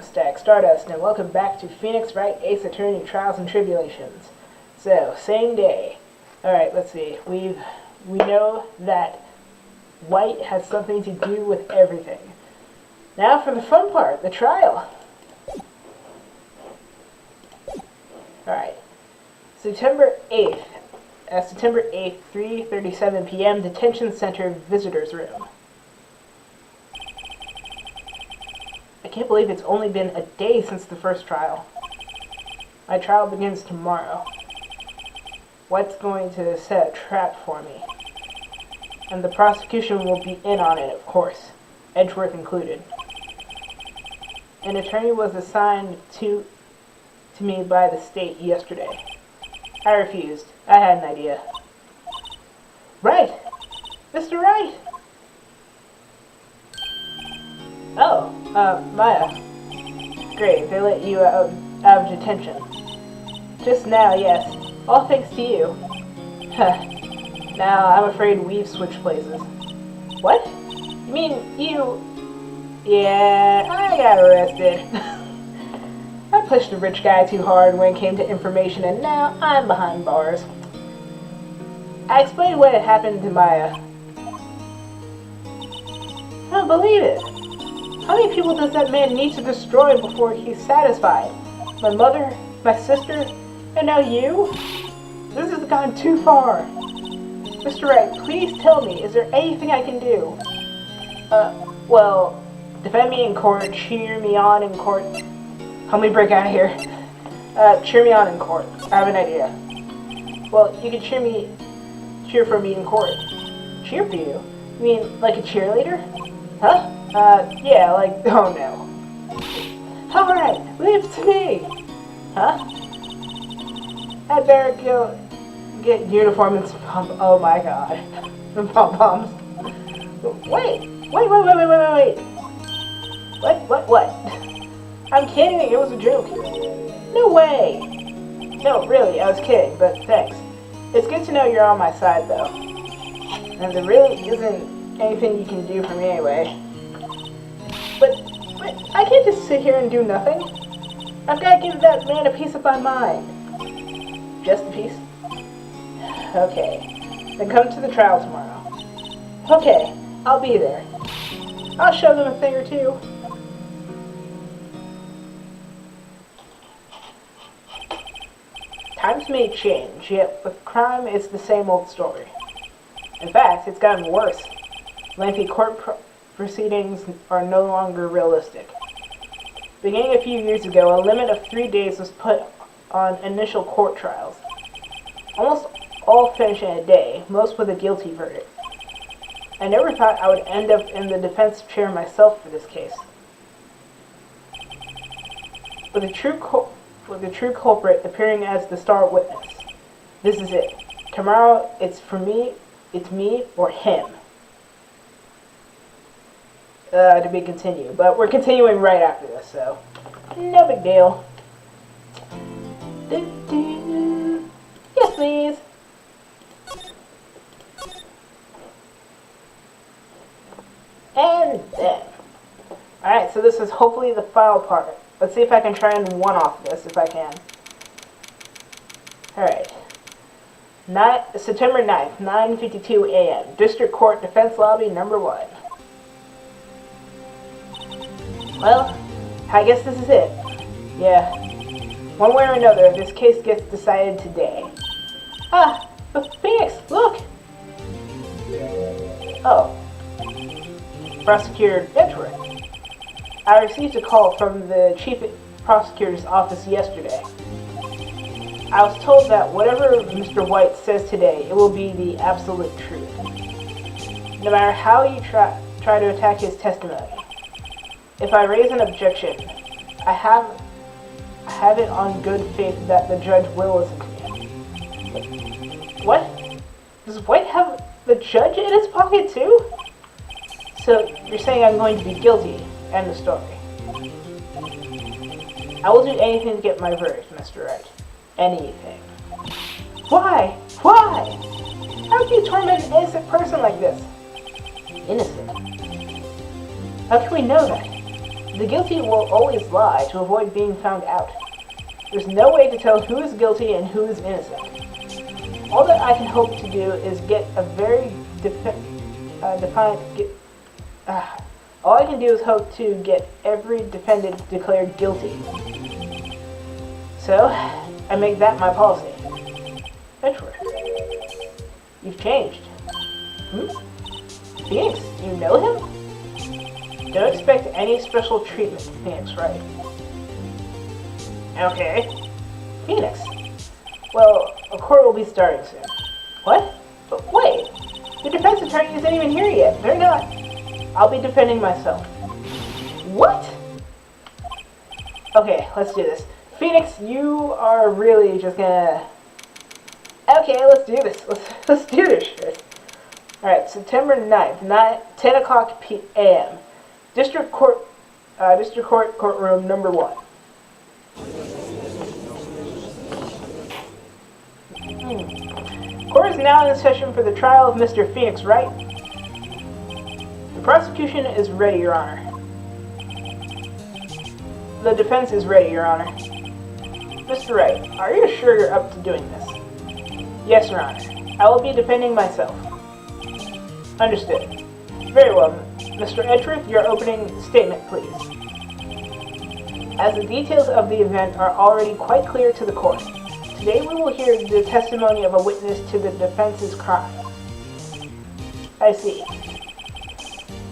Stack Stardust, and welcome back to Phoenix Wright Ace Attorney Trials and Tribulations. So, same day. Alright, let's see. We know that White has something to do with everything. Now for the fun part, the trial. Alright. September 8th, 3:37 p.m., Detention Center Visitors Room. I can't believe it's only been a day since the first trial. My trial begins tomorrow. White's going to set a trap for me. And the prosecution will be in on it, of course. Edgeworth included. An attorney was assigned to me by the state yesterday. I refused. I had an idea. Wright! Mr. Wright! Oh, Maya. Great, they let you out of detention. Just now, yes. All thanks to you. Huh. Now, I'm afraid we've switched places. What? You mean you... Yeah, I got arrested. I pushed the rich guy too hard when it came to information, and now I'm behind bars. I explained what had happened to Maya. I don't believe it. How many people does that man need to destroy before he's satisfied? My mother, my sister, and now you? This has gone too far. Mr. Wright, please tell me, is there anything I can do? Well, defend me in court, cheer me on in court. Help me break out of here. Cheer me on in court. I have an idea. Well, you can cheer for me in court. Cheer for you? You mean like a cheerleader? Huh? Yeah, like, oh no. Alright, leave it to me! Huh? I'd better go get uniform and some oh my god. Some pom-poms. Wait! What? I'm kidding, it was a joke. No way! No, really, I was kidding, but thanks. It's good to know you're on my side, though. And there really isn't anything you can do for me anyway. But I can't just sit here and do nothing. I've got to give that man a piece of my mind. Just a piece? Okay. Then come to the trial tomorrow. Okay, I'll be there. I'll show them a thing or two. Times may change, yet with crime it's the same old story. In fact, it's gotten worse. Lengthy court proceedings are no longer realistic. Beginning a few years ago, a limit of 3 days was put on initial court trials. Almost all finish in a day, most with a guilty verdict. I never thought I would end up in the defense chair myself for this case. With a true culprit appearing as the star witness. This is it. Tomorrow, it's me or him. To be continued. But we're continuing right after this, so no big deal. Yes, please. And then. Alright, so this is hopefully the final part. Let's see if I can try and one-off this, if I can. Alright. September 9th, 9:52 a.m. District Court Defense Lobby number 1. Well, I guess this is it. Yeah. One way or another, this case gets decided today. Ah! Phoenix, look! Oh. Prosecutor Edgeworth. I received a call from the Chief Prosecutor's office yesterday. I was told that whatever Mr. White says today, it will be the absolute truth. No matter how you try to attack his testimony. If I raise an objection, I have it on good faith that the judge will listen to me. What? Does White have the judge in his pocket too? So you're saying I'm going to be guilty? End of story. I will do anything to get my verdict, Mr. Wright. Anything. Why? Why? How can you torment an innocent person like this? Innocent? How can we know that? The guilty will always lie to avoid being found out. There's no way to tell who is guilty and who is innocent. All that I can hope to do is get a very all I can do is hope to get every defendant declared guilty. So, I make that my policy. Edgeworth, you've changed. Phoenix, you know him? Don't expect any special treatment, Phoenix, right? Okay. Phoenix. Well, a court will be starting soon. What? But wait! The defense attorney isn't even here yet. They're not. I'll be defending myself. What? Okay, let's do this. Phoenix, you are really just gonna... Okay, let's do this. Let's do this shit. Alright, September 9th, 10 o'clock p.m. District Court, courtroom number 1. Court is now in session for the trial of Mr. Phoenix Wright. The prosecution is ready, Your Honor. The defense is ready, Your Honor. Mr. Wright, are you sure you're up to doing this? Yes, Your Honor. I will be defending myself. Understood. Very well, Mr. Edgeworth, your opening statement, please. As the details of the event are already quite clear to the court, today we will hear the testimony of a witness to the defense's crime. I see.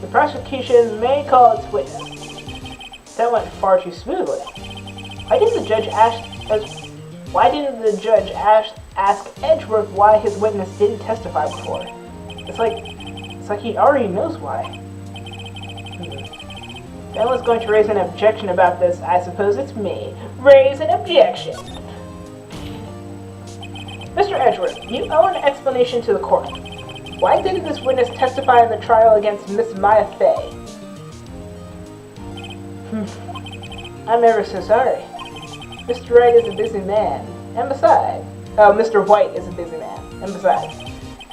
The prosecution may call its witness. That went far too smoothly. Why didn't the judge ask Edgeworth why his witness didn't testify before? It's like he already knows why. If anyone's going to raise an objection about this, I suppose it's me. Raise an objection! Mr. Edgeworth, you owe an explanation to the court. Why didn't this witness testify in the trial against Miss Maya Fey? I'm ever so sorry. Mr. Wright is a busy man, and besides... Oh, Mr. White is a busy man, and besides...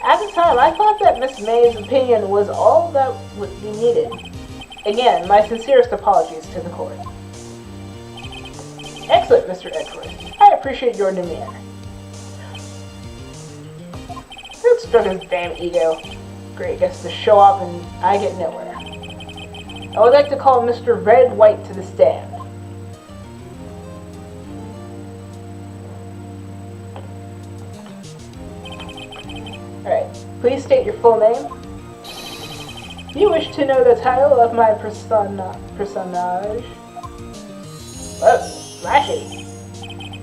At the time, I thought that Miss May's opinion was all that would be needed. Again, my sincerest apologies to the court. Excellent, Mr. Edgeworth. I appreciate your demeanor. It struck his damn ego. Great, gets to show off and I get nowhere. I would like to call Mr. Red White to the stand. Alright, please state your full name. You wish to know the title of my personage? Oh, flashy.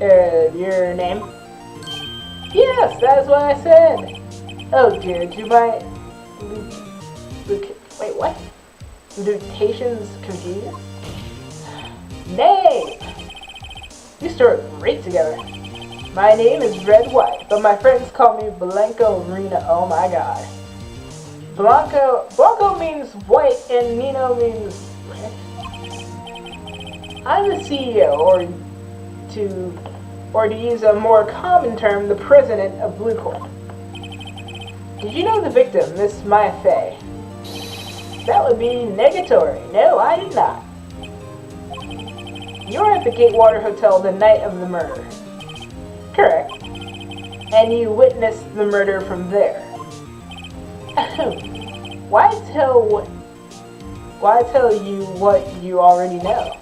Your name? Yes, that is what I said. Oh dear, do my... Wait, what? Mutations confused? Nay! We started great together. My name is Red White, but my friends call me Blanco Rena. Oh my god. Blanco means white and Nino means... I'm the CEO, or to use a more common term, the president of Blue Corp. Did you know the victim, Miss Maya Fey? That would be negatory. No, I did not. You were at the Gatewater Hotel the night of the murder. Correct. And you witnessed the murder from there. Why tell you what you already know?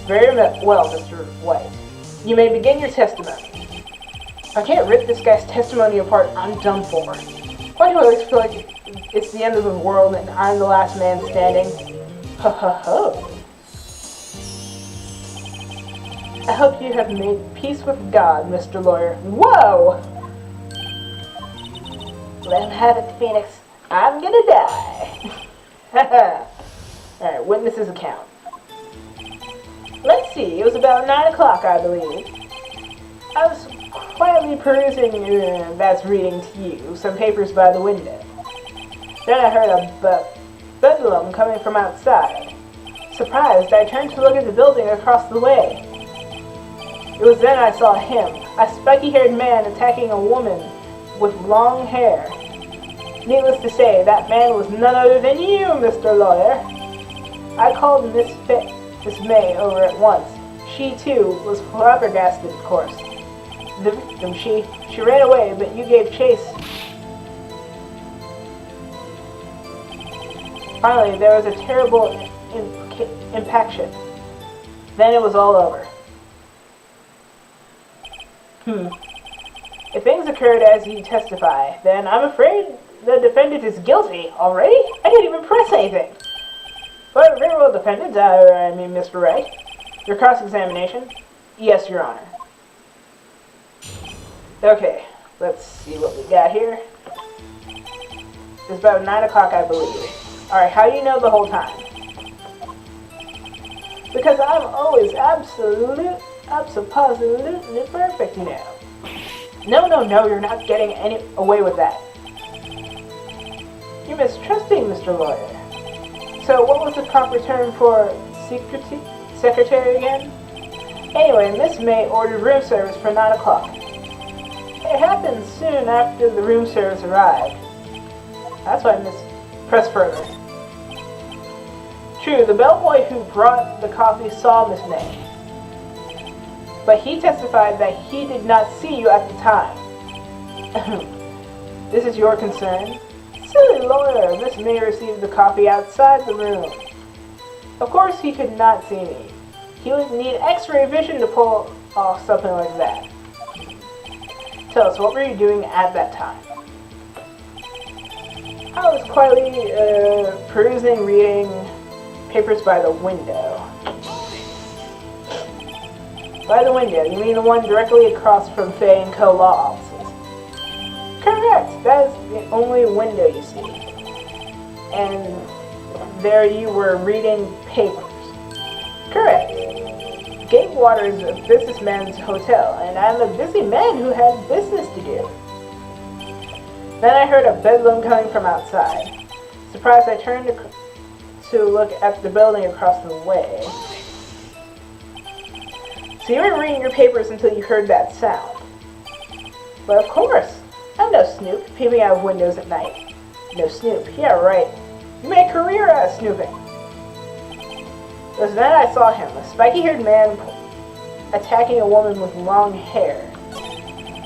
Very well, Mr. White. You may begin your testimony. I can't rip this guy's testimony apart. I'm done for. Why do I always feel like it's the end of the world and I'm the last man standing? Ho ho ho. I hope you have made peace with God, Mr. Lawyer. Whoa! Let him have it, Phoenix. I'm gonna die. Alright, witness's account. Let's see, it was about 9 o'clock, I believe. I was quietly perusing, that's reading to you, some papers by the window. Then I heard a bedlam coming from outside. Surprised, I turned to look at the building across the way. It was then I saw him, a spiky-haired man attacking a woman with long hair. Needless to say, that man was none other than you, Mr. Lawyer. I called Miss May over at once. She, too, was flabbergasted, of course. The victim, she ran away, but you gave chase. Finally, there was a terrible impaction. Then it was all over. If things occurred as you testify, then I'm afraid the defendant is guilty already? I didn't even press anything. But very well, defendant, I mean Mr. Wright. Your cross-examination? Yes, Your Honor. Okay, let's see what we got here. It's about 9 o'clock, I believe. Alright, how do you know the whole time? Because I'm always absolutely perfect, you know. No, you're not getting away with that. You're mistrusting, Mr. Lawyer. So what was the proper term for secretary again? Anyway, Miss May ordered room service for 9 o'clock. It happened soon after the room service arrived. That's why Miss press further. True, the bellboy who brought the coffee saw Miss May. But he testified that he did not see you at the time. This is your concern? Silly lawyer, Miss May received the coffee outside the room. Of course he could not see me. He would need x-ray vision to pull off something like that. Tell us, what were you doing at that time? I was quietly perusing, reading papers by the window. By the window, you mean the one directly across from Fay & Co. law offices? Correct, that is the only window you see. And there you were reading papers. Correct. Gatewater is a businessman's hotel, and I'm a busy man who had business to do. Then I heard a bedlam coming from outside. Surprised, I turned to look at the building across the way. So you were reading your papers until you heard that sound. But of course, I'm no snoop, peeping out of windows at night. No snoop, yeah right. You made a career out of snooping. It was then I saw him, a spiky-haired man attacking a woman with long hair.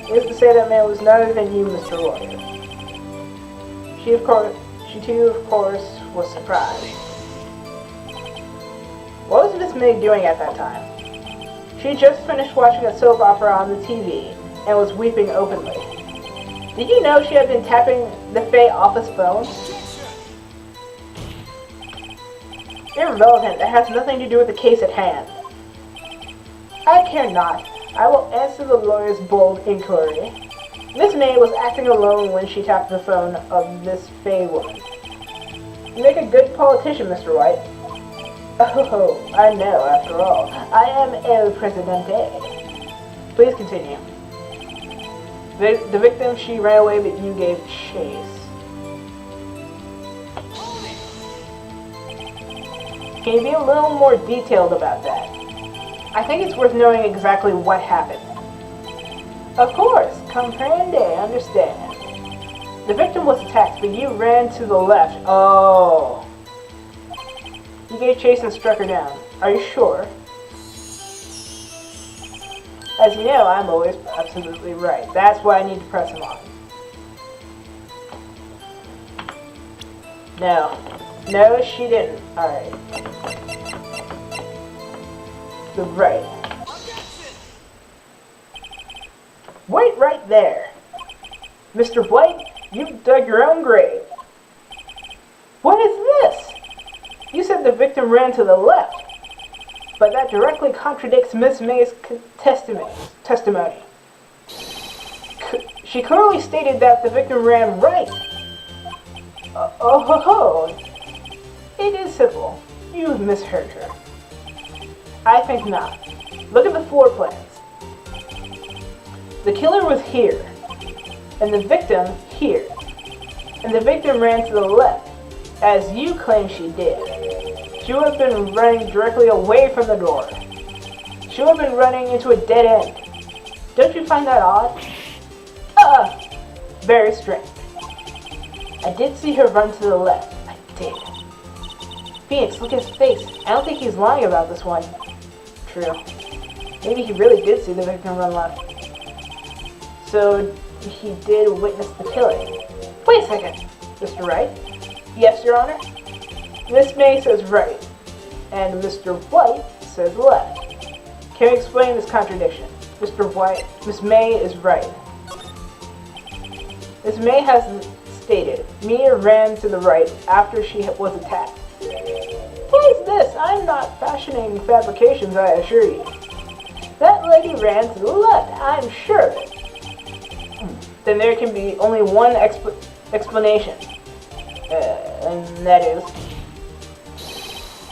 Needless to say, that man was none other than you, Mr. Lawyer. She too, of course, was surprised. What was Miss May doing at that time? She had just finished watching a soap opera on the TV and was weeping openly. Did you know she had been tapping the Fay office phone? Irrelevant, that has nothing to do with the case at hand. I care not. I will answer the lawyer's bold inquiry. Miss May was acting alone when she tapped the phone of this Fay woman. You make a good politician, Mr. Wright. Oh, I know, after all. I am El Presidente. Please continue. The victim, she ran away, but you gave chase. Can you be a little more detailed about that? I think it's worth knowing exactly what happened. Of course, comprende, understand. The victim was attacked, but you ran to the left. Oh. You gave chase and struck her down. Are you sure? As you know, I'm always absolutely right. That's why I need to press him on. No. No, she didn't. Alright. Right. Wait right there. Mr. Blake, you've dug your own grave. What is this? You said the victim ran to the left, but that directly contradicts Miss May's testimony. She clearly stated that the victim ran right. It is simple. You misheard her. I think not. Look at the floor plans. The killer was here, and the victim here, and the victim ran to the left, as you claim she did. She would have been running directly away from the door. She would have been running into a dead end. Don't you find that odd? Very strange. I did see her run to the left. I did. Phoenix, look at his face. I don't think he's lying about this one. True. Maybe he really did see the victim run left. So, he did witness the killing. Wait a second, Mr. Wright. Yes, Your Honor? Miss May says right, and Mr. White says left. Can you explain this contradiction? Mr. White, Miss May is right. Miss May has stated, Mia ran to the right after she was attacked. What is this? I'm not fashioning fabrications, I assure you. That lady ran to the left, I'm sure of it. Then there can be only one explanation. And that is...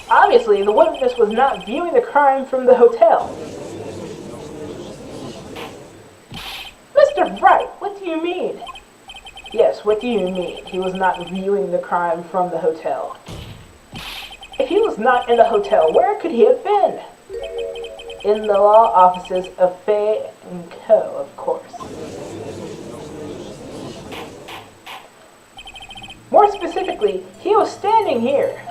Obviously, the witness was not viewing the crime from the hotel. Mr. Wright, what do you mean? Yes, what do you mean? He was not viewing the crime from the hotel. If he was not in the hotel, where could he have been? In the law offices of Fay and Co., of course. More specifically, he was standing here.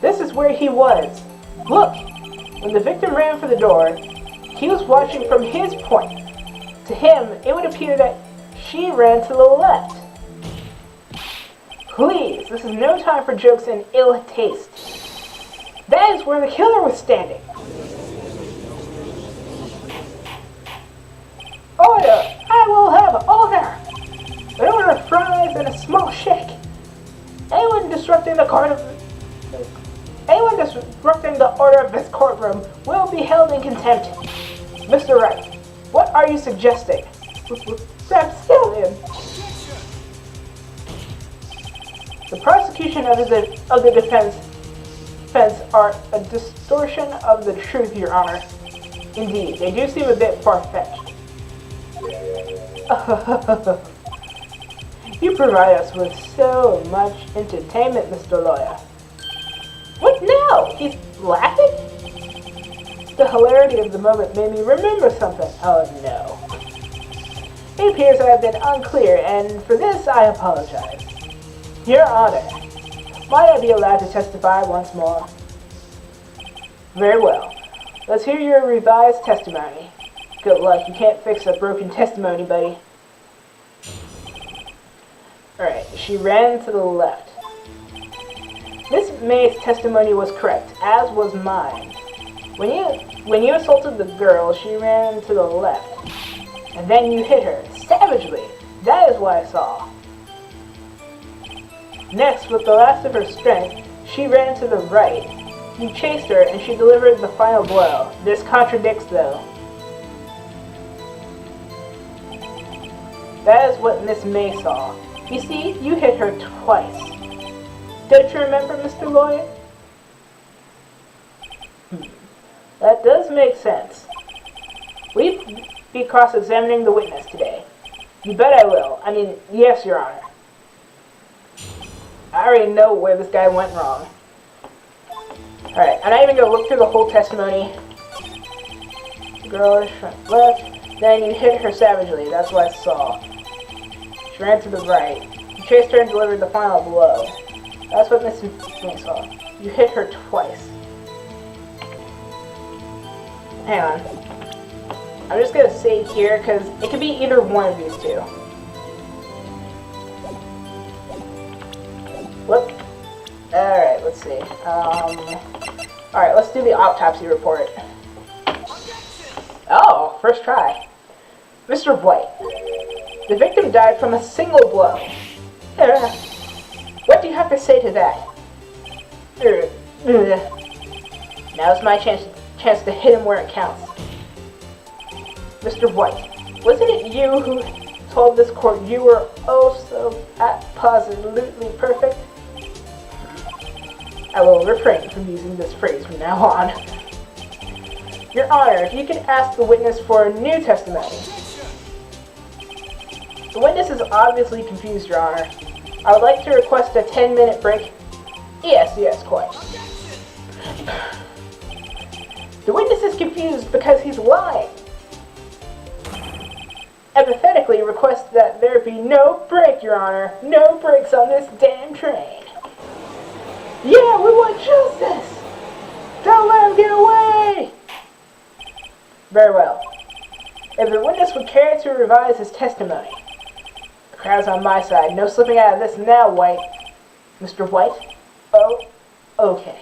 This is where he was. Look, when the victim ran for the door, he was watching from his point. To him, it would appear that she ran to the left. Please, this is no time for jokes and ill taste. That is where the killer was standing. Order! I will have order! An order of fries and a small shake. Anyone disrupting the order of this courtroom will be held in contempt. Mr. Wright, what are you suggesting? Rapscallion. The prosecution of the defense are a distortion of the truth, Your Honor. Indeed, they do seem a bit far-fetched. You provide us with so much entertainment, Mr. Lawyer. What now? He's laughing? The hilarity of the moment made me remember something. Oh no. It appears I have been unclear, and for this I apologize. Your Honor, might I be allowed to testify once more? Very well. Let's hear your revised testimony. Good luck, you can't fix a broken testimony, buddy. Alright, she ran to the left. Miss May's testimony was correct, as was mine. When you assaulted the girl, she ran to the left. And then you hit her, savagely. That is what I saw. Next, with the last of her strength, she ran to the right. You chased her, and she delivered the final blow. This contradicts, though. That is what Miss May saw. You see, you hit her twice. Don't you remember, Mr. Lawyer? That does make sense. Will you be cross-examining the witness today? You bet I will. I mean, yes, Your Honor. I already know where this guy went wrong. Alright, I'm not even going to look through the whole testimony. Girl went left, then you hit her savagely. That's what I saw. She ran to the right. You chased her and delivered the final blow. That's what Miss May saw. You hit her twice. Hang on. I'm just going to say here, because it could be either one of these two. Whoop. Alright, let's see. Alright, let's do the autopsy report. Oh, first try. Mr. White. The victim died from a single blow. What do you have to say to that? Now's my chance to hit him where it counts. Mr. White, wasn't it you who told this court you were oh so positively perfect? I will refrain from using this phrase from now on. Your Honor, if you could ask the witness for a new testimony. The witness is obviously confused, Your Honor. I would like to request a 10-minute break. Yes, quite. The witness is confused because he's lying. emphatically request that there be no break, Your Honor. No breaks on this damn train. Yeah, we want justice! Don't let him get away! Very well. If the witness would care to revise his testimony. The crowd's on my side. No slipping out of this now, White. Mr. White? Oh, okay.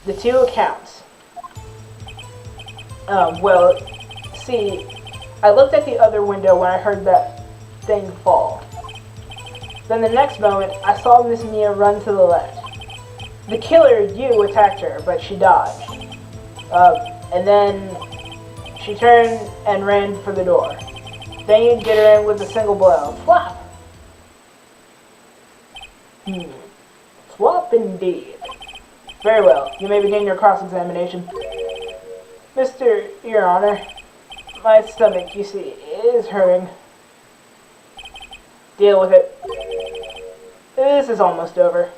The two accounts. Well, see, I looked at the other window when I heard that thing fall. Then the next moment, I saw Miss Mia run to the left. The killer, you, attacked her, but she dodged. And then she turned and ran for the door. Then you'd get her in with a single blow. Flop! Swap indeed. Very well. You may begin your cross-examination. Your Honor, my stomach, you see, is hurting. Deal with it. This is almost over.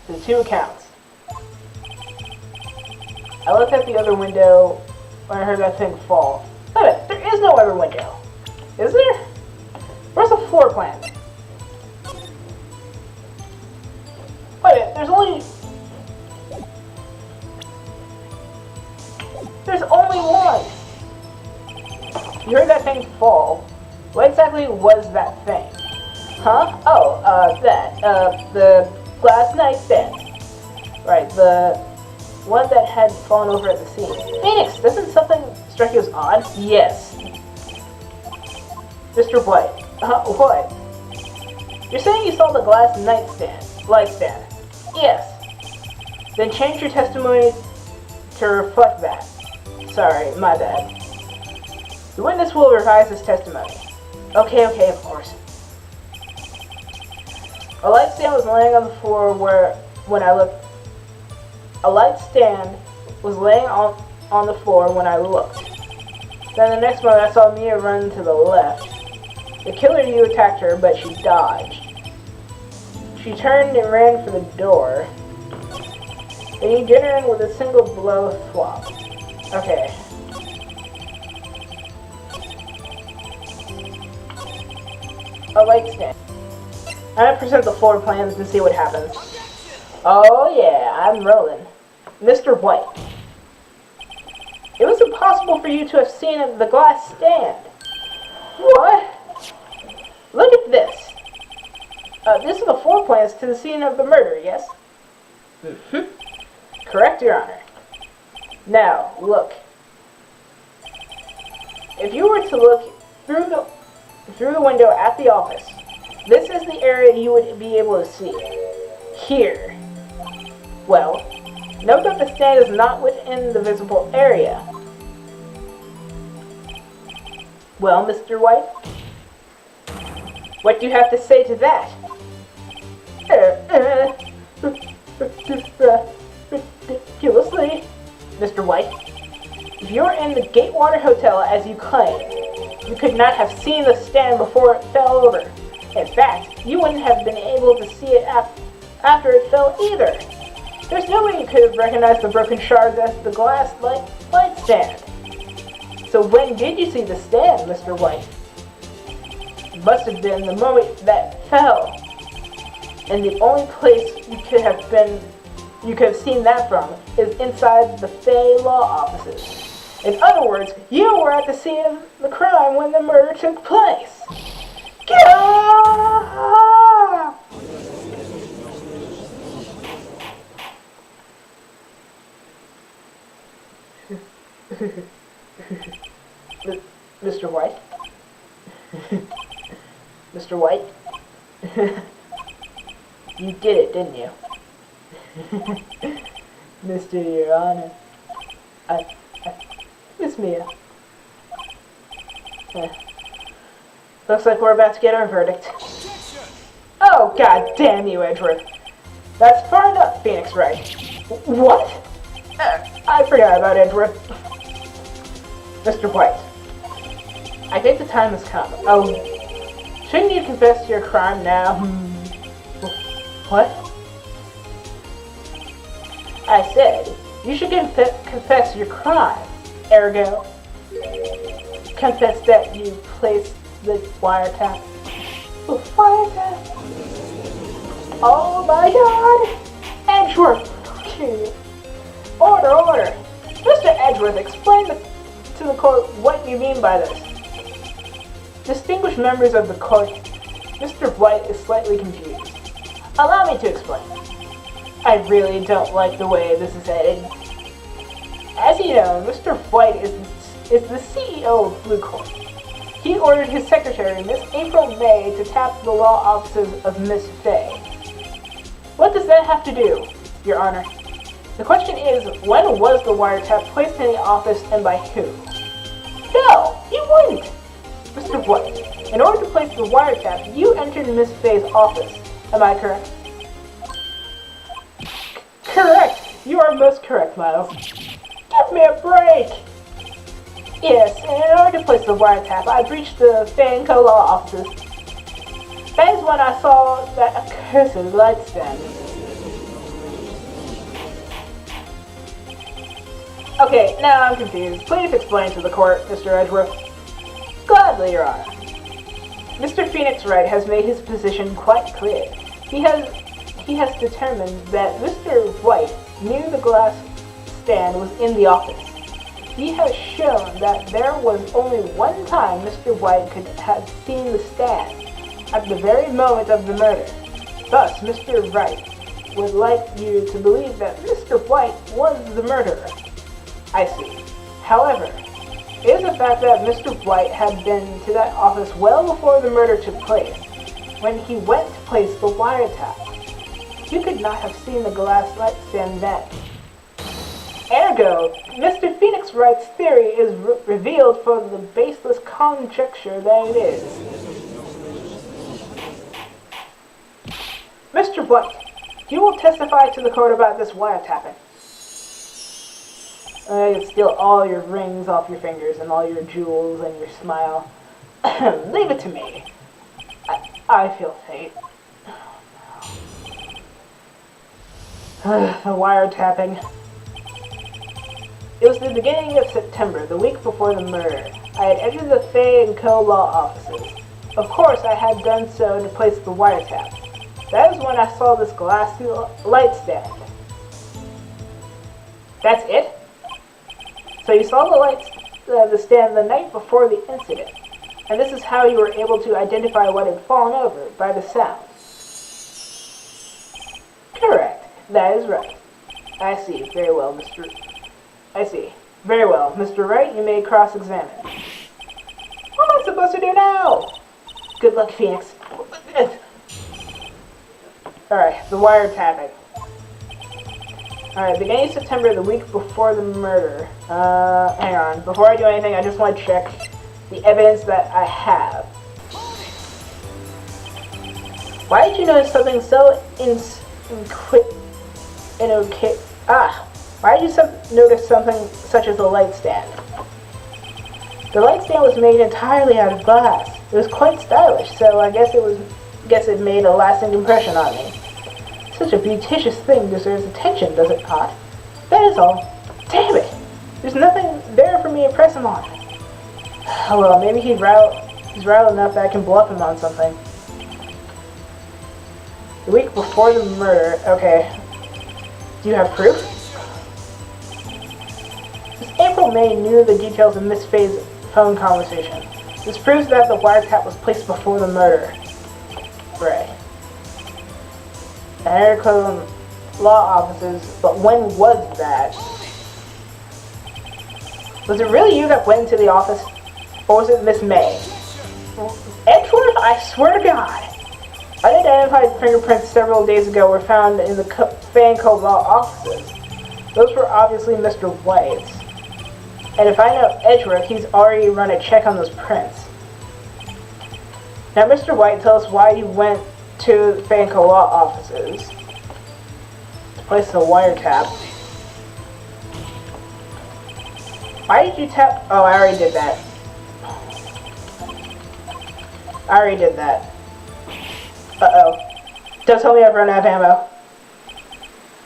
The two accounts. I looked at the other window when I heard that thing fall. Wait a minute, there is no other window. Is there? Where's the floor plan? Wait a minute, there's only one! You heard that thing fall. What exactly was that thing? Huh? Oh, the glass nightstand. Right, the one that had fallen over at the scene. Phoenix, doesn't something strike you as odd? Yes. Mr. White. What? You're saying you saw the glass light stand? Yes. Then change your testimony to reflect that. Sorry, my bad. The witness will revise his testimony. Okay, of course. A light stand was laying on the floor when I looked. A light stand was laying on the floor when I looked. Then the next moment I saw Mia run to the left. The killer, you attacked her, but she dodged. She turned and ran for the door. Then you get her in with a single blow swap. Okay. A light stand. I'm gonna present the floor plans and see what happens. Oh yeah, I'm rolling. Mr. White. It was impossible for you to have seen the glass stand. What? Look at this. This is the floor plans to the scene of the murder, yes? Correct, Your Honor. Now, look. If you were to look through the window at the office, this is the area you would be able to see. Here. Well, note that the stand is not within the visible area. Well, Mr. White? What do you have to say to that? Ridiculously. Mr. White, if you're in the Gatewater Hotel as you claim, you could not have seen the stand before it fell over. In fact, you wouldn't have been able to see it after it fell either. There's no way you could have recognized the broken shards as the glass light stand. So when did you see the stand, Mr. White? It must have been the moment that fell. And the only place you could have seen that from is inside the Fay Law offices. In other words, you were at the scene of the crime when the murder took place. Mr. White? Mr. White? You did it, didn't you? Mr. Your Honor. Miss Mia. Looks like we're about to get our verdict. Oh, god damn you, Edgeworth. That's far enough, Phoenix Wright. What? I forgot about Edgeworth. Mr. White. I think the time has come. Oh, shouldn't you confess to your crime now? What? I said, You should confess your crime. Ergo, confess that you placed the wiretap. The wiretap? Oh my god! Edgeworth! Okay. Order! Mr. Edgeworth, explain to the court what you mean by this. Distinguished members of the court, Mr. Wright is slightly confused. Allow me to explain. I really don't like the way this is headed. As you know, Mr. Wright is the CEO of Blue Corp. He ordered his secretary, Miss April May, to tap the law offices of Miss Fay. What does that have to do, Your Honor? The question is, when was the wiretap placed in the office and by who? No, you wouldn't! Mr. White, in order to place the wiretap, you entered Miss Fay's office. Am I correct? Correct! You are most correct, Miles. Give me a break! Yes, and in order to place the wiretap, I breached the Fanco law offices. That is when I saw that accursed light stand. Okay, now I'm confused. Please explain to the court, Mr. Edgeworth. Gladly, Your Honor. Mr. Phoenix Wright has made his position quite clear. He has determined that Mr. White knew the glass stand was in the office. He has shown that there was only one time Mr. White could have seen the stand, at the very moment of the murder. Thus, Mr. Wright would like you to believe that Mr. White was the murderer. I see. However, it is a fact that Mr. White had been to that office well before the murder took place, when he went to place the wiretap. You could not have seen the glass light stand then. Ergo, Mr. Phoenix Wright's theory is revealed for the baseless conjecture that it is. Mr. White, you will testify to the court about this wiretapping. I can steal all your rings off your fingers and all your jewels and your smile. Leave it to me. I feel fate. The wiretapping. It was the beginning of September, the week before the murder. I had entered the Fay & Co. law offices. Of course, I had done so to place the wiretap. That is when I saw this glass light stand. That's it? So you saw the stand the night before the incident, and this is how you were able to identify what had fallen over, by the sound. Correct. That is right. I see. Very well, Mr. Wright, you may cross-examine. What am I supposed to do now? Good luck, Phoenix. Alright, the wiretapping. Alright, beginning of September, the week before the murder. Hang on. Before I do anything, I just want to check the evidence that I have. Why did you notice something so why did you notice something such as a light stand? The light stand was made entirely out of glass. It was quite stylish, so I guess it made a lasting impression on me. Such a beauticious thing deserves attention, does it not? That is all. Damn it! There's nothing there for me to press him on. Oh well, maybe he's rattled enough that I can bluff him on something. The week before the murder, okay. Do you have proof? Miss April May knew the details of Miss Fay's phone conversation. This proves that the wiretap was placed before the murder. Right. I entered law offices, but when was that? Was it really you that went into the office? Or was it Miss May? Edgeworth, I swear to God! Unidentified fingerprints several days ago were found in the Fanco law offices. Those were obviously Mr. White's. And if I know Edgeworth, he's already run a check on those prints. Now, Mr. White, tell us why you went to the Fanco law offices to place the wiretap. Why did you tap? Oh, I already did that. Uh-oh. Don't tell me I've run out of ammo.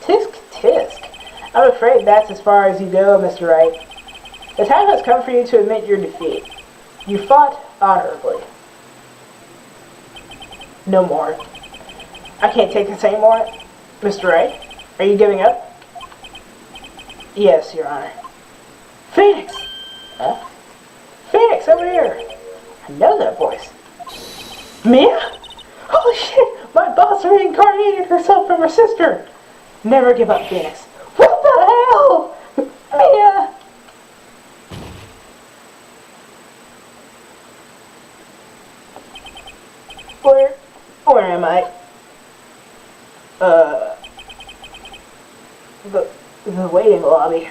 Tisk, tisk. I'm afraid that's as far as you go, Mr. Wright. The time has come for you to admit your defeat. You fought honorably. No more. I can't take this anymore. Mr. Wright, are you giving up? Yes, Your Honor. Phoenix! Huh? Phoenix, over here! I know that voice. Mia? Holy shit! My boss reincarnated herself from her sister! Never give up, Phoenix. What the hell? Mia! Where am I? The waiting lobby.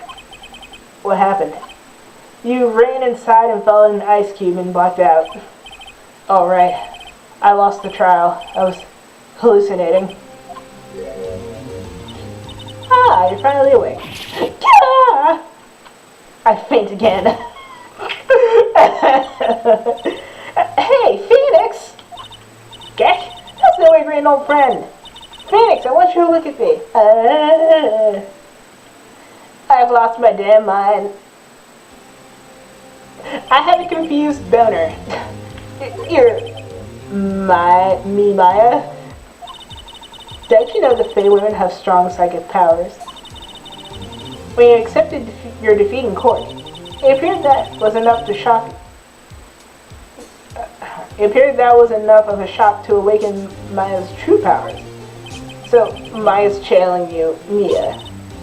What happened? You ran inside and fell in an ice cube and blacked out. Oh, right. I lost the trial. I was hallucinating. Ah, you're finally awake. Ah! I faint again. Hey, Phoenix! Geck? That's no way, great old friend. Phoenix, I want you to look at me. I've lost my damn mind. I have a confused boner. You're Maya. Don't you know the Fae women have strong psychic powers? When you accepted your defeat in court, it appeared that was enough to shock. It appeared that was enough of a shock to awaken Maya's true powers. So Maya's channeling you, Mia.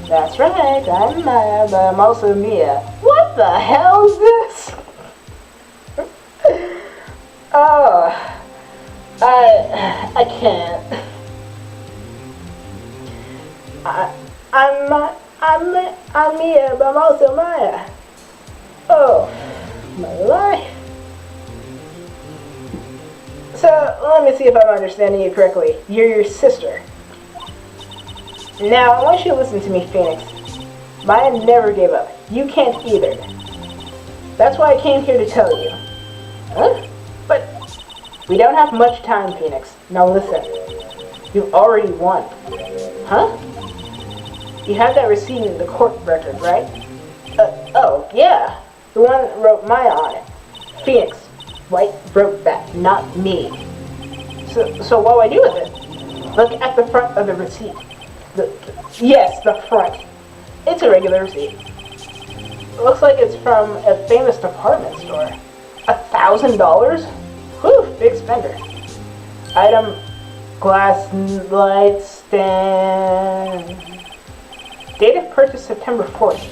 That's right, I'm Maya, but I'm also Mia. What the hell is this? Oh, I can't. I'm Mia, but I'm also Maya. Oh, my life. So, let me see if I'm understanding you correctly. You're your sister. Now, I want you to listen to me, Phoenix. Maya never gave up. You can't either. That's why I came here to tell you. Huh? But we don't have much time, Phoenix. Now listen. You've already won. Huh? You have that receipt in the court record, right? Oh, yeah. The one that wrote Maya on it. Phoenix. Wright wrote that, not me. So what do I do with it? Look at the front of the receipt. Yes, the front. It's a regular receipt. It looks like it's from a famous department store. $1,000? Whew, big spender. Item, glass light stand. Date of purchase September 4th.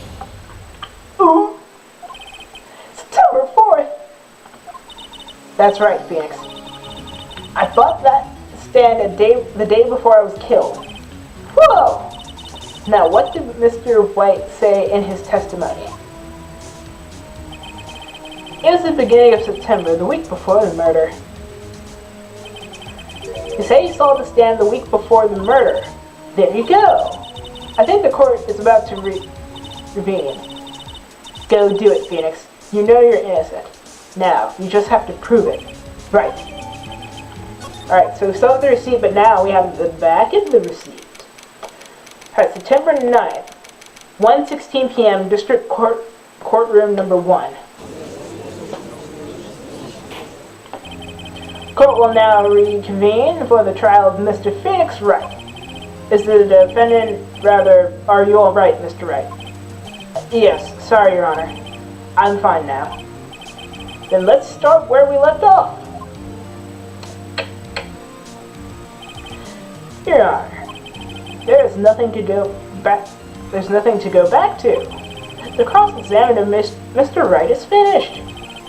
Ooh! September 4th! That's right, Phoenix. I bought that stand the day before I was killed. Whoa! Now, what did Mr. White say in his testimony? It was the beginning of September, the week before the murder. You say you saw the stand the week before the murder. There you go. I think the court is about to revene. Go do it, Phoenix. You know you're innocent. Now, you just have to prove it. Right. Alright, so we still have the receipt, but now we have the back of the receipt. Alright, September 9th, 1:16 p.m., District Courtroom number 1. Court will now reconvene for the trial of Mr. Phoenix Wright. Is the defendant, are you all right, Mr. Wright? Yes, sorry, Your Honor. I'm fine now. Then let's start where we left off. Your Honor, there's nothing to go back to. The cross-examination of Mr. Wright is finished.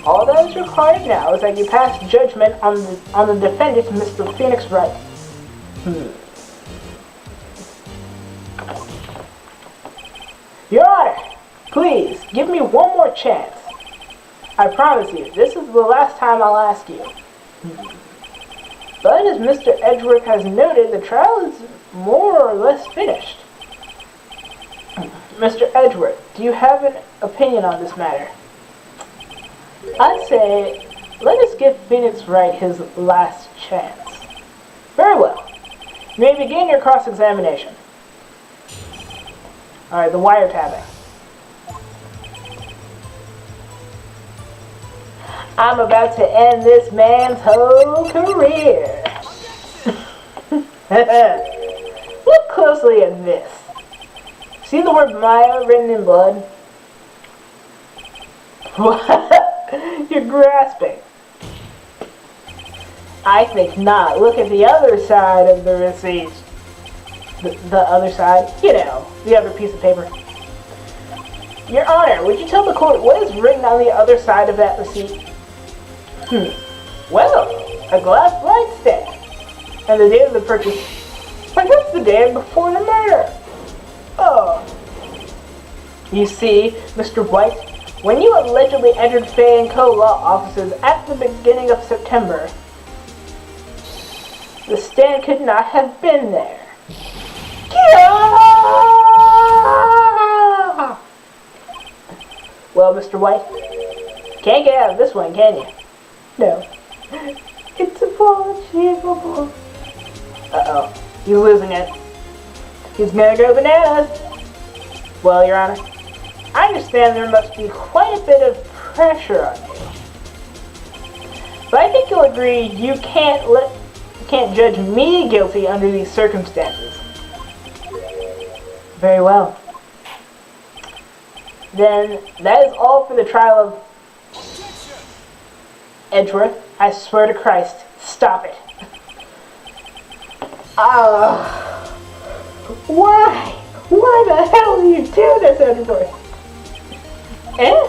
All that is required now is that you pass judgment on the defendant, Mr. Phoenix Wright. Your Honor, please give me one more chance. I promise you, this is the last time I'll ask you. But as Mr. Edgeworth has noted, the trial is more or less finished. Mr. Edgeworth, do you have an opinion on this matter? I'd say, let us give Phoenix Wright his last chance. Very well. You may begin your cross-examination. Alright, the wiretapping. I'm about to end this man's whole career. Look closely at this. See the word Maya written in blood? What? You're grasping. I think not. Look at the other side of the receipt. The other side? You know, the other piece of paper. Your Honor, would you tell the court what is written on the other side of that receipt? Well, a glass light stand. And the date of the purchase. Why, that's the day before the murder. Oh. You see, Mr. White, when you allegedly entered Fay & Co. law offices at the beginning of September, the stand could not have been there. Well, Mr. White, can't get out of this one, can you? No. It's achievable. Uh-oh. He's losing it. He's gonna go bananas. Well, Your Honor, I understand there must be quite a bit of pressure on you. But I think you'll agree you can't judge me guilty under these circumstances. Very well. Then that is all for the trial of Edgeworth. I swear to Christ, stop it. Why? Why the hell do you do this, Edgeworth? Eh?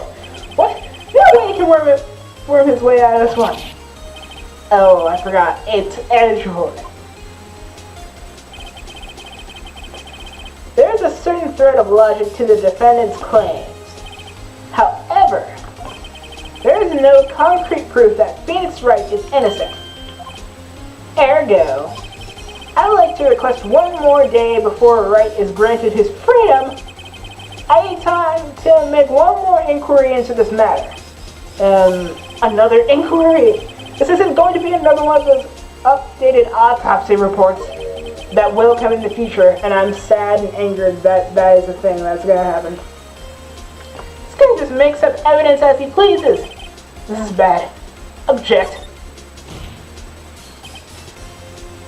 What? No way he can worm his way out of this one. Oh, I forgot. It's Edgeworth. There is a certain thread of logic to the defendant's claims. However, there is no concrete proof that Phoenix Wright is innocent. Ergo, I would like to request one more day before Wright is granted his freedom. I need time to make one more inquiry into this matter. Another inquiry? This isn't going to be another one of those updated autopsy reports that will come in the future, and I'm sad and angered that that is the thing that's going to happen. This guy just makes up evidence as he pleases. This is bad. Object.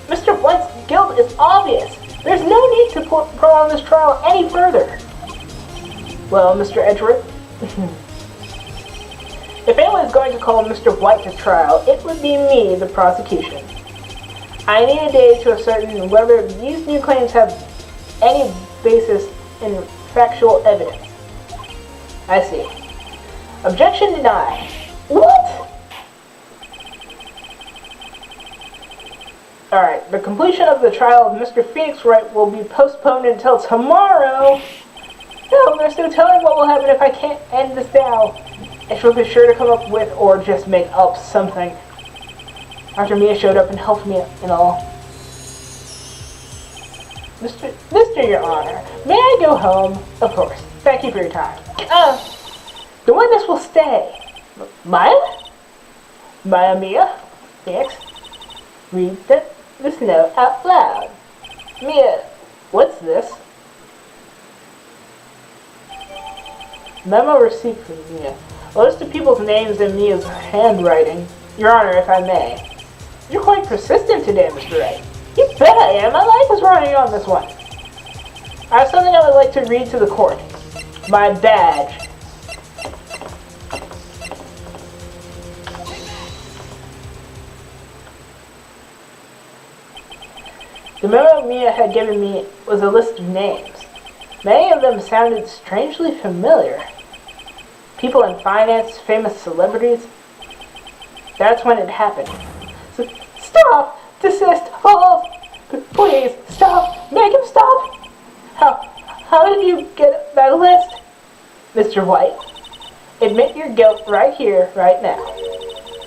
Mr. White's guilt is obvious. There's no need to prolong this trial any further. Well, Mr. Edgeworth, if anyone is going to call Mr. White to trial, it would be me, the prosecution. I need a day to ascertain whether these new claims have any basis in factual evidence. I see. Objection denied. What? Alright, the completion of the trial of Mr. Phoenix Wright will be postponed until tomorrow. No, there's no telling what will happen if I can't end this now. I shall be sure to come up with or just make up something. After Mia showed up and helped me and all. Mr. Your Honor, may I go home? Of course. Thank you for your time. The witness will stay. Maya? Maya Mia? Phoenix? Read this note out loud. Mia, what's this? Memo received from Mia. A list of people's names in Mia's handwriting. Your Honor, if I may. You're quite persistent today, Mr. Wright. You bet I am. My life is running on this one. I have something I would like to read to the court. My badge. The memo Mia had given me was a list of names. Many of them sounded strangely familiar. People in finance, famous celebrities. That's when it happened. So, stop! Desist! Oh, please, stop! Make him stop! How did you get that list? Mr. White, admit your guilt right here, right now.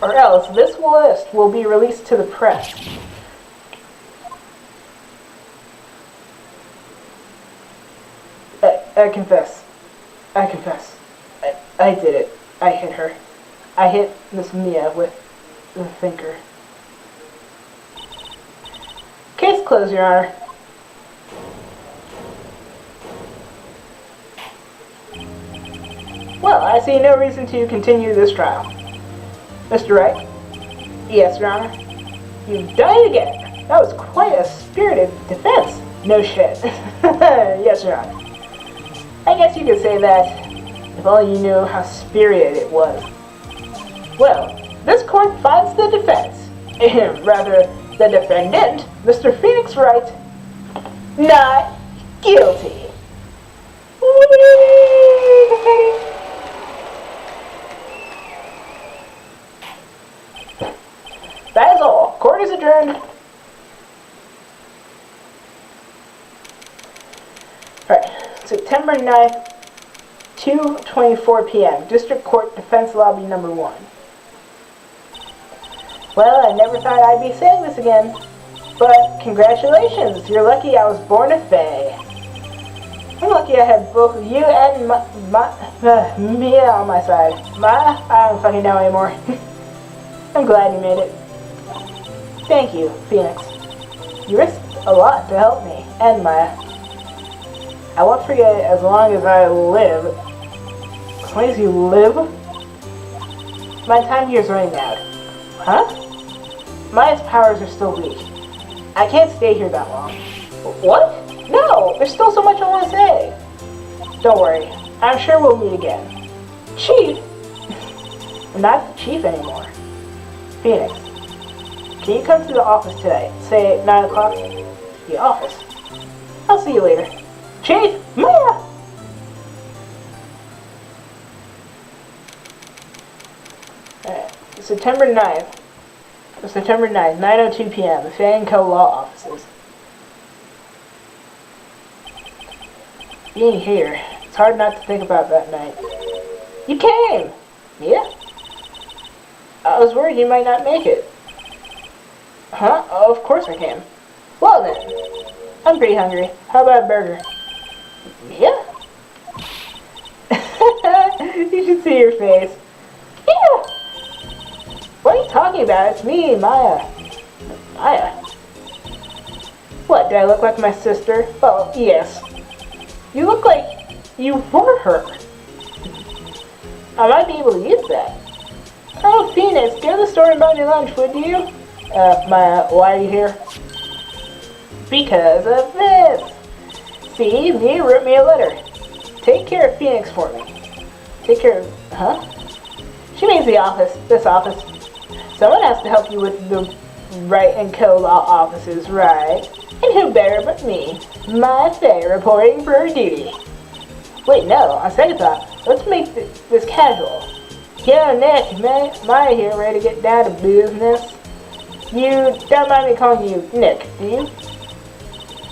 Or else this list will be released to the press. I confess. I confess. I did it. I hit her. I hit Miss Mia with the thinker. Case closed, Your Honor. Well, I see no reason to continue this trial. Mr. Wright? Yes, Your Honor. You've done it again. That was quite a spirited defense. No shit. Yes, Your Honor. I guess you could say that if only you knew how spirited it was. Well, this court finds the defense, rather, the defendant, Mr. Phoenix Wright, not guilty. That is all. Court is adjourned. Alright, September 9th, 2:24 p.m. District Court Defense Lobby number 1. Well, I never thought I'd be saying this again, but congratulations, you're lucky I was born a fae. I'm lucky I had both you and Mia on my side. I don't fucking know anymore. I'm glad you made it. Thank you, Phoenix. You risked a lot to help me, and Maya. I won't forget it as long as I live. As long as you live? My time here is running out. Huh? Maya's powers are still weak. I can't stay here that long. What? No! There's still so much I want to say. Don't worry. I'm sure we'll meet again. Chief? I'm not the chief anymore. Phoenix, can you come to the office today? Say 9 o'clock? The office? I'll see you later. Chief! Maya! September 9th. September 9th, 9:02 p.m. The Fan Co. Law Offices. Being here, it's hard not to think about that night. You came! Yeah? I was worried you might not make it. Huh? Oh, of course I came. Well then, I'm pretty hungry. How about a burger? Yeah? You should see your face. Yeah! What are you talking about? It's me, Maya. Maya? What, did I look like my sister? Oh, yes. You look like you were her. I might be able to use that. Oh, Phoenix, go to the store and buy me lunch, would you? Maya, why are you here? Because of this. See, Mia wrote me a letter. Take care of Phoenix for me. Take care of... Huh? She means the office. This office. Someone has to help you with the Wright and Co. Law offices, right? And who better but me? My fae reporting for duty. Wait, no. On second thought, let's make this casual. Yo, Nick, Maya here, ready to get down to business. You don't mind me calling you Nick, do you?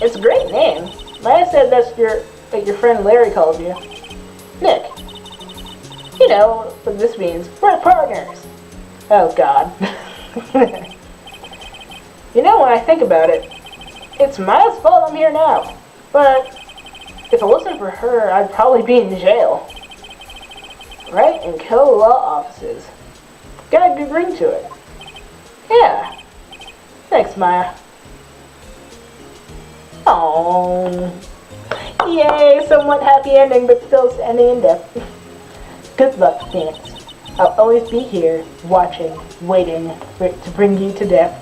It's a great name. Maya said that's your friend Larry called you. Nick. You know what this means. We're partners. Oh, God. You know, when I think about it, it's Maya's fault I'm here now. But if it wasn't for her, I'd probably be in jail. Wright and Co. Law offices. Got a good ring to it. Yeah. Thanks, Maya. Oh. Yay, somewhat happy ending, but still ending in death. Good luck, Phoenix. I'll always be here, watching, waiting to bring you to death.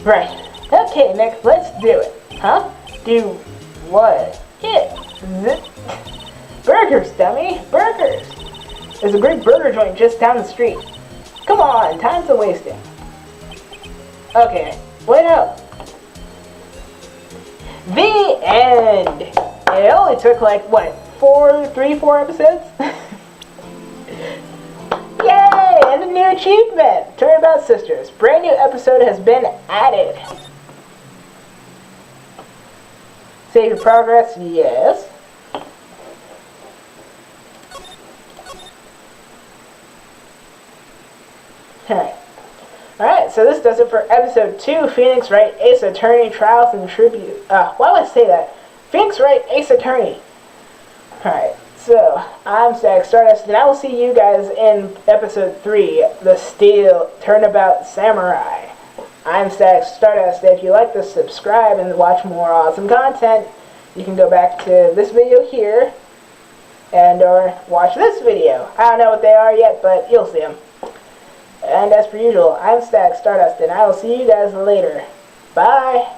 Right. Okay, Nick, let's do it. Huh? Do what? Burgers, dummy. Burgers. There's a great burger joint just down the street. Come on, time's a wasting. Okay, wait up. The end. It only took like, what, 4 episodes? Yay! And a new achievement! Turnabout Sisters. Brand new episode has been added. Save your progress? Yes. Alright, so this does it for episode 2, Phoenix Wright, Ace Attorney, Trials and Tribute. Why would I say that? Phoenix Wright, Ace Attorney. Alright, so I'm Static Stardust, and I will see you guys in episode 3, The Steel Turnabout Samurai. I'm Static Stardust. If you like this, subscribe and watch more awesome content. You can go back to this video here, and or watch this video. I don't know what they are yet, but you'll see them. And as per usual, I'm Static Stardust, and I will see you guys later. Bye!